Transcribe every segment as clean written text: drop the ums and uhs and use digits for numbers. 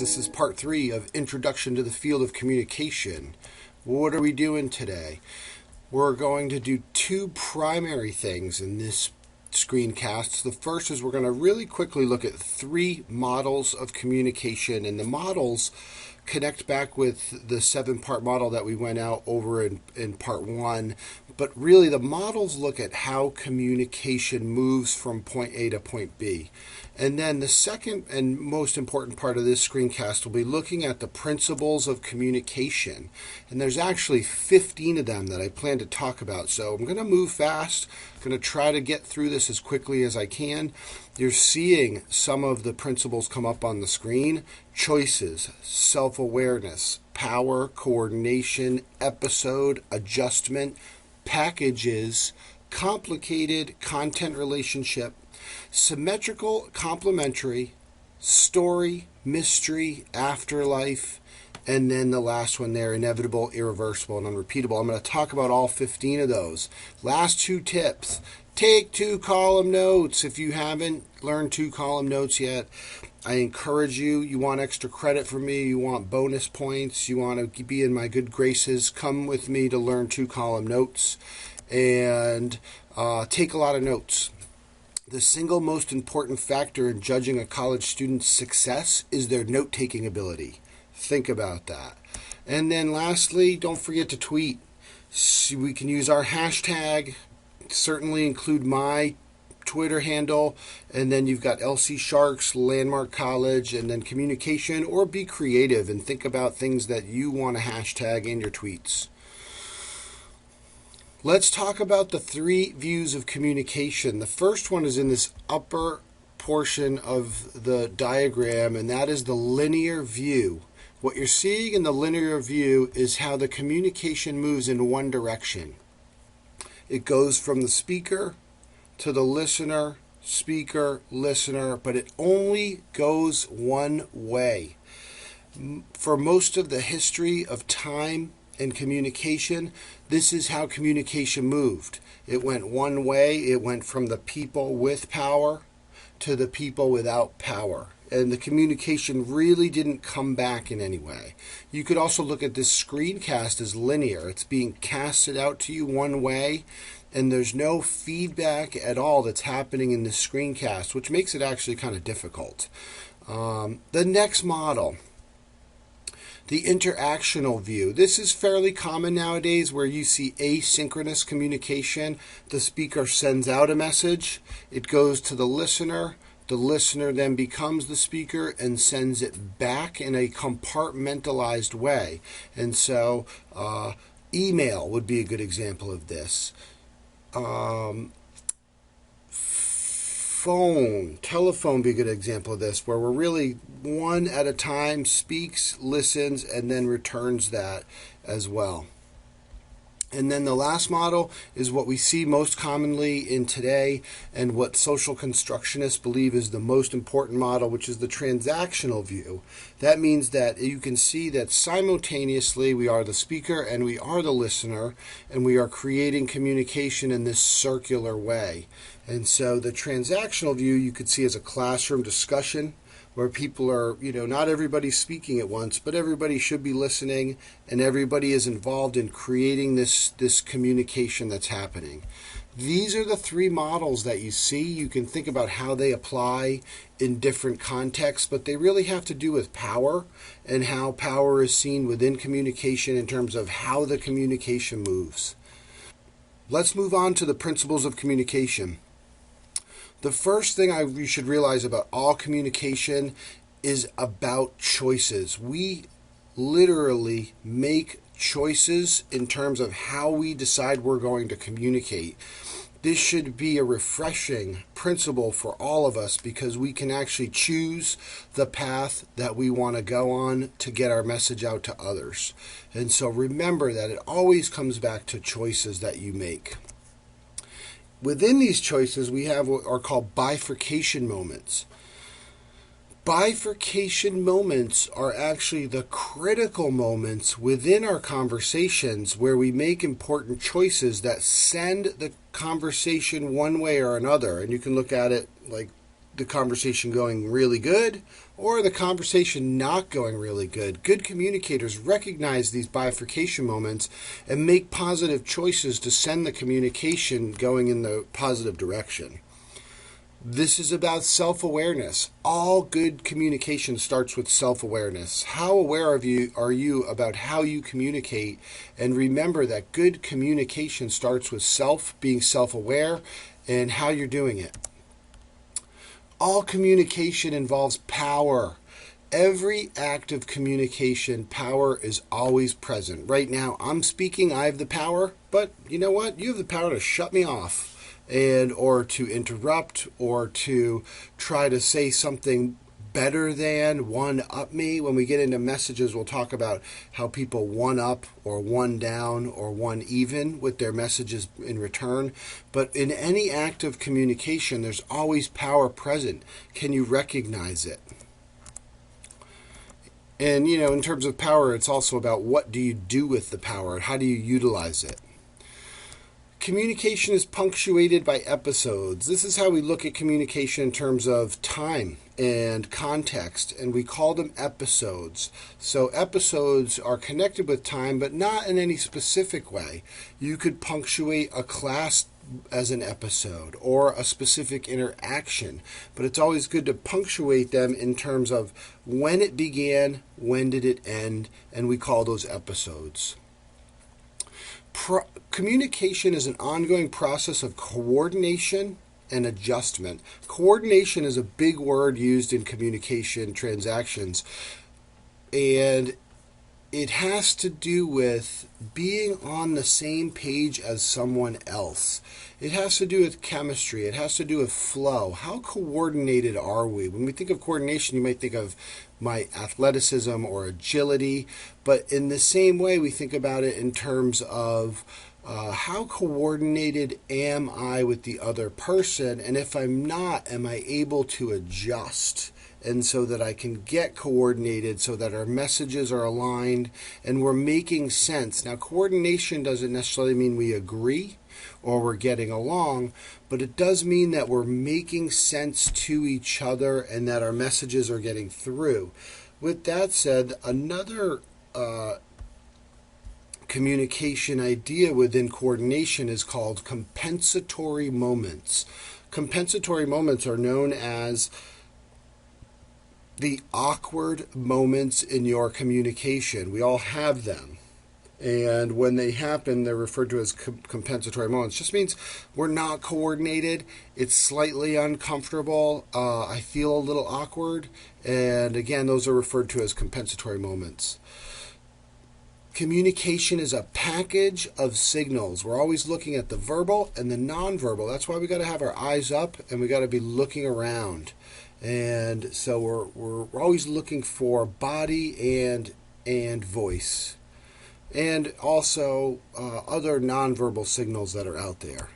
This is part 3 of Introduction to the Field of Communication. What are we doing today? We're going to do two primary things in this screencast. The first is we're going to really quickly look at 3 models of communication, and the models connect back with the 7-part model that we went out over in part 1. But really, the models look at how communication moves from point A to point B. And then the second and most important part of this screencast will be looking at the principles of communication. And there's actually 15 of them that I plan to talk about. So I'm going to move fast. I'm going to try to get through this as quickly as I can. You're seeing some of the principles come up on the screen. Choices, self-awareness, power, coordination, episode, adjustment, packages, complicated, content relationship, symmetrical, complementary, story, mystery, afterlife, and then the last one there, inevitable, irreversible, and unrepeatable. I'm going to talk about all 15 of those. Last 2 tips. Take 2 column notes. If you haven't learned 2 column notes yet, I encourage you. You want extra credit from me, you want bonus points, you want to be in my good graces, come with me to learn 2 column notes and take a lot of notes. The single most important factor in judging a college student's success is their note-taking ability. Think about that. And then lastly, don't forget to tweet. So we can use our hashtag, certainly include my Twitter handle, and then you've got LC Sharks, Landmark College, and then communication, or be creative and think about things that you want to hashtag in your tweets. Let's talk about the 3 views of communication. The first one is in this upper portion of the diagram, and that is the linear view. What you're seeing in the linear view is how the communication moves in one direction. It goes from the speaker to the listener, speaker, listener, but it only goes one way. For most of the history of time and communication, this is how communication moved. It went one way. It went from the people with power to the people without power. And the communication really didn't come back in any way. You could also look at this screencast as linear. It's being casted out to you one way, and there's no feedback at all that's happening in this screencast, which makes it actually kind of difficult. The next model, the interactional view. This is fairly common nowadays, where you see asynchronous communication. The speaker sends out a message, it goes to the listener then becomes the speaker and sends it back in a compartmentalized way. And so email would be a good example of this. Telephone would be a good example of this, where we're really one at a time, speaks, listens, and then returns that as well. And then the last model is what we see most commonly in today, and what social constructionists believe is the most important model, which is the transactional view. That means that you can see that simultaneously we are the speaker and we are the listener, and we are creating communication in this circular way. And so the transactional view you could see as a classroom discussion, where people are, not everybody's speaking at once, but everybody should be listening, and everybody is involved in creating this communication that's happening. These are the 3 models that you see. You can think about how they apply in different contexts, but they really have to do with power and how power is seen within communication in terms of how the communication moves. Let's move on to the principles of communication. The first thing you should realize about all communication is about choices. We literally make choices in terms of how we decide we're going to communicate. This should be a refreshing principle for all of us, because we can actually choose the path that we want to go on to get our message out to others. And so remember that it always comes back to choices that you make. Within these choices, we have what are called bifurcation moments. Bifurcation moments are actually the critical moments within our conversations where we make important choices that send the conversation one way or another. And you can look at it like the conversation going really good or the conversation not going really good. Good communicators recognize these bifurcation moments and make positive choices to send the communication going in the positive direction. This is about self-awareness. All good communication starts with self-awareness. How aware are you about how you communicate? And remember that good communication starts with being self-aware, and how you're doing it. All communication involves power. Every act of communication, power is always present. Right now, I'm speaking, I have the power, but you know what? You have the power to shut me off, or to interrupt, or to try to say something better than, one-up me. When we get into messages, we'll talk about how people one-up or one-down or one-even with their messages in return. But in any act of communication, there's always power present. Can you recognize it? And, in terms of power, it's also about what do you do with the power? How do you utilize it? Communication is punctuated by episodes. This is how we look at communication in terms of time and context, and we call them episodes. So episodes are connected with time, but not in any specific way. You could punctuate a class as an episode or a specific interaction, but it's always good to punctuate them in terms of when it began, when did it end, and we call those episodes. Communication is an ongoing process of coordination and adjustment. Coordination is a big word used in communication transactions, and it has to do with being on the same page as someone else. It has to do with chemistry. It has to do with flow. How coordinated are we? When we think of coordination, you might think of my athleticism or agility, but in the same way, we think about it in terms of how coordinated am I with the other person, and if I'm not, am I able to adjust? And so that I can get coordinated so that our messages are aligned and we're making sense. Now, coordination doesn't necessarily mean we agree or we're getting along, but it does mean that we're making sense to each other and that our messages are getting through. With that said, another communication idea within coordination is called compensatory moments. Compensatory moments are known as the awkward moments in your communication. We all have them. And when they happen, they're referred to as compensatory moments. Just means we're not coordinated. It's slightly uncomfortable. I feel a little awkward. And again, those are referred to as compensatory moments. Communication is a package of signals. We're always looking at the verbal and the nonverbal. That's why we got to have our eyes up and we got to be looking around. And so we're always looking for body and voice, and also other nonverbal signals that are out there.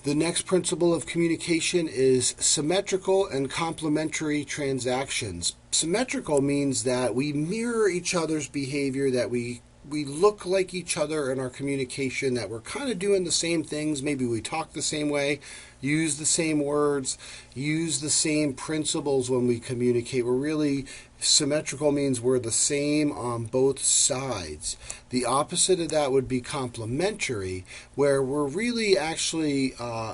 The next principle of communication is symmetrical and complementary transactions. Symmetrical means that we mirror each other's behavior, that we look like each other in our communication, that we're kind of doing the same things. Maybe we talk the same way, use the same words, use the same principles when we communicate. We're really symmetrical means we're the same on both sides. The opposite of that would be complementary, where we're really actually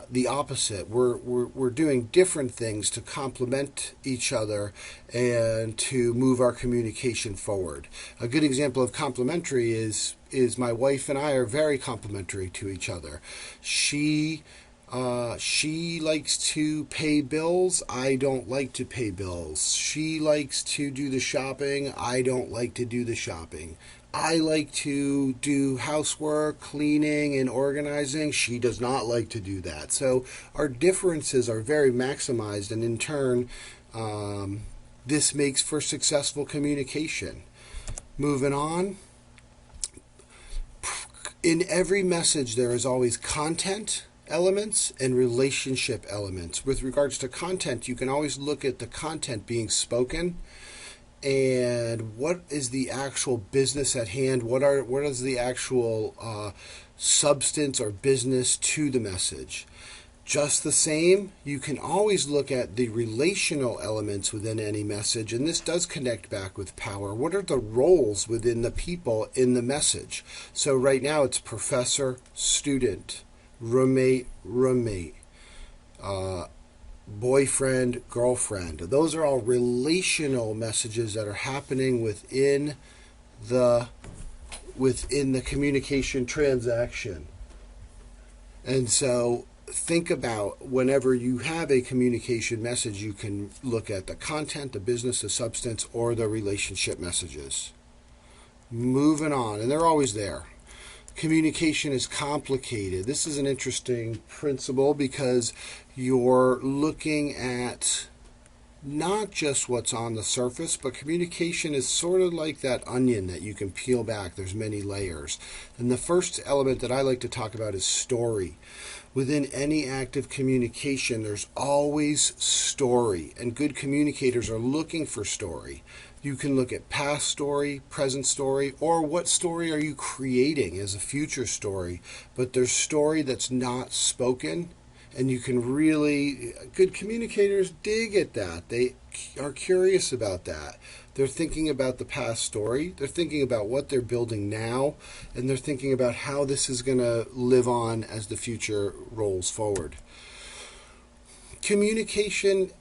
the opposite. We're doing different things to complement each other and to move our communication forward. A good example of complementary is my wife and I are very complementary to each other. She likes to pay bills. I don't like to pay bills. She likes to do the shopping. I don't like to do the shopping. I like to do housework, cleaning, and organizing. She does not like to do that. So our differences are very maximized, and in turn, this makes for successful communication. Moving on. In every message, there is always content elements and relationship elements. With regards to content, you can always look at the content being spoken and what is the actual business at hand, what is the actual substance or business to the message. Just the same, you can always look at the relational elements within any message, and this does connect back with power. What are the roles within the people in the message? So right now it's professor, student, roommate, boyfriend, girlfriend. Those are all relational messages that are happening within the communication transaction. And so think about whenever you have a communication message, you can look at the content, the business, the substance, or the relationship messages. Moving on, and they're always there. Communication is complicated. This is an interesting principle because you're looking at not just what's on the surface, but communication is sort of like that onion that you can peel back. There's many layers. And the first element that I like to talk about is story. Within any active communication, there's always story, and good communicators are looking for story. You can look at past story, present story, or what story are you creating as a future story. But there's story that's not spoken, and you can really, good communicators dig at that. They are curious about that. They're thinking about the past story. They're thinking about what they're building now, and they're thinking about how this is going to live on as the future rolls forward. Communication,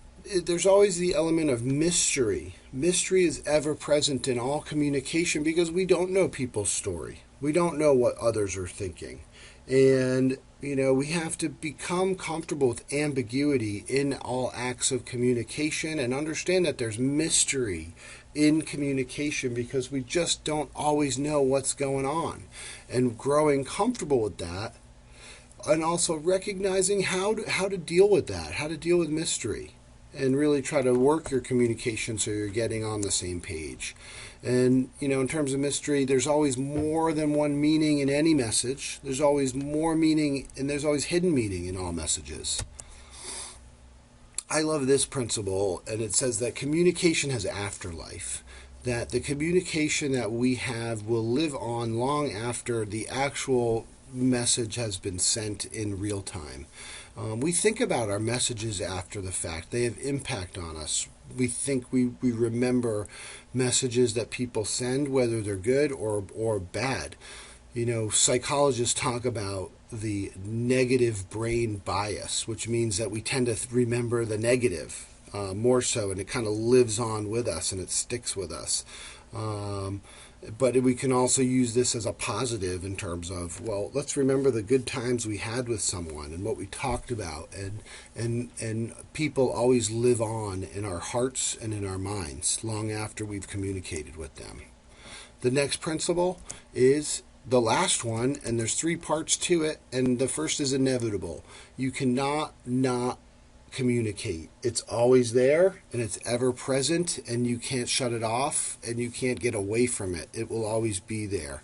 there's always the element of mystery. Mystery is ever present in all communication because we don't know people's story. We don't know what others are thinking. And, we have to become comfortable with ambiguity in all acts of communication and understand that there's mystery in communication because we just don't always know what's going on. And growing comfortable with that, and also recognizing how to deal with that, how to deal with mystery, and really try to work your communication so you're getting on the same page. And, in terms of mystery, there's always more than one meaning in any message. There's always more meaning, and there's always hidden meaning in all messages. I love this principle, and it says that communication has afterlife, that the communication that we have will live on long after the actual message has been sent in real time. We think about our messages after the fact. They have impact on us. We think we remember messages that people send, whether they're good or bad. Psychologists talk about the negative brain bias, which means that we tend to remember the negative more so, and it kind of lives on with us and it sticks with us. But we can also use this as a positive in terms of, well, let's remember the good times we had with someone and what we talked about. And people always live on in our hearts and in our minds long after we've communicated with them. The next principle is the last one, and there's 3 parts to it, and the first is inevitable. You cannot not communicate. It's always there, and it's ever present, and you can't shut it off, and you can't get away from it. It will always be there.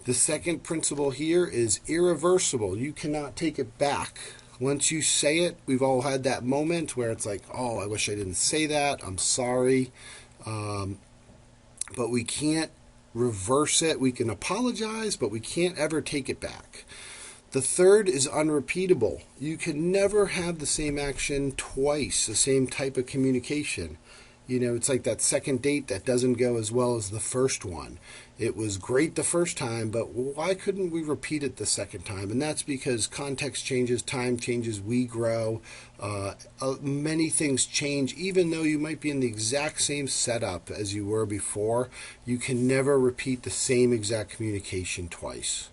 The second principle here is irreversible. You cannot take it back. Once you say it, we've all had that moment where it's like, oh, I wish I didn't say that. I'm sorry. But we can't reverse it. We can apologize, but we can't ever take it back. The third is unrepeatable. You can never have the same action twice, the same type of communication. It's like that second date that doesn't go as well as the first one. It was great the first time, but why couldn't we repeat it the second time? And that's because context changes, time changes, we grow. Many things change. Even though you might be in the exact same setup as you were before, you can never repeat the same exact communication twice.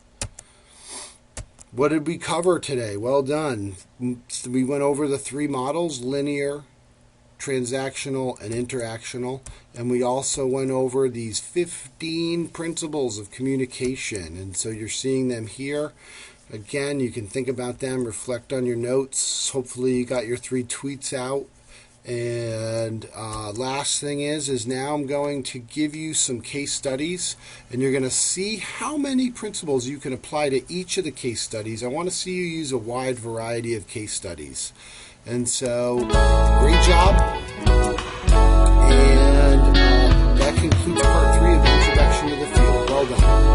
What did we cover today? Well done. We went over the 3 models: linear, transactional, and interactional. And we also went over these 15 principles of communication. And so you're seeing them here. Again, you can think about them, reflect on your notes. Hopefully you got your 3 tweets out. And last thing is now I'm going to give you some case studies, and you're going to see how many principles you can apply to each of the case studies. I want to see you use a wide variety of case studies. And so, great job. And that concludes part 3 of the Introduction to the Field. Well done.